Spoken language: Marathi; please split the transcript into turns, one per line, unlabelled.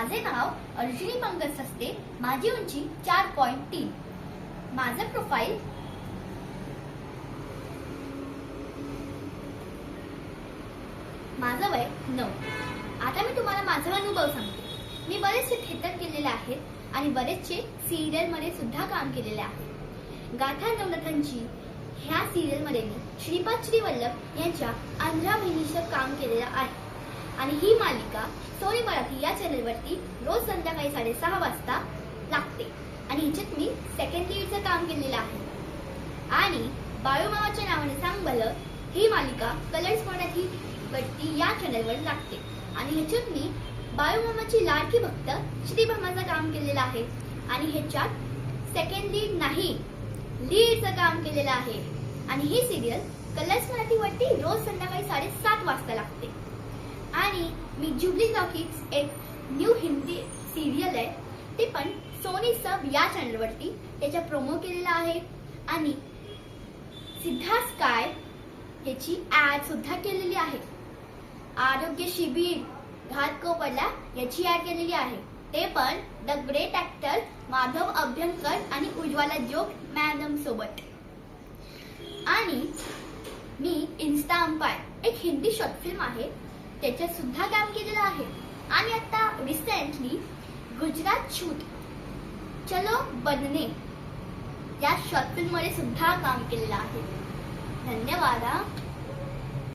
माझे नाव अर्जुनी पंकज सस्ते, माझी उंची 4.3, माझं प्रोफाईल माझं वय 9। आता मी तुम्हाला माझा अनुभव सांगते। मी बरेचसे थिएटर केलेले आहेत आणि बरेचसे सिरियल मध्ये सुद्धा काम केलेले आहे। गाथा नवनाथांची ह्या सिरियल मध्ये मी श्रीपाद श्रीवल्लभ यांच्या 15 महिन्याचं काम केलेलं आहे आणि ही मालिका सोनी मराठी या चॅनल वरती रोज संध्याकाळी 6:30 वाजता लागते आणि हिच्यात मी सेकंड लीडचं काम केलेलं आहे। आणि बाळूमामाच्या नावाने सांग भलं ही मालिका कलर्स मराठी वरती या चॅनल वर लागते आणि ह्याच्यात मी बाळूमामाची लाडकी भक्त श्रीभामाचं काम केलेलं आहे आणि ह्याच्यात सेकंड लीड नाही, लीडचं काम केलेलं आहे आणि ही सिरियल कलर्स मराठी वरती रोज संध्याकाळी 7:30 वाजता लागते। आणि मी जुबली टॉकीज एक न्यू हिंदी सिरियल आहे, ते पण सोनी सब या चॅनल वरती त्याचा प्रोमो केलेला आहे आणि सिद्धार्थ स्काय याची ऍड सुद्धा केलेली आहे। आरोग्य शिबिर घाटकोपरला याची ऍड केलेली आहे, ते पण the great actor Madhav Abhyankar आणि उज्ज्वला जोग मॅडम सोबत। आणि मी इन्स्टा अंपायर एक हिंदी शॉर्ट फिल्म आहे त्याच्यात सुद्धा काम केलेलं आहे आणि आता रिसेंटली गुजरात शूट चलो बनने या शॉर्ट फिल्म मध्ये सुद्धा काम केलेलं आहे। धन्यवाद।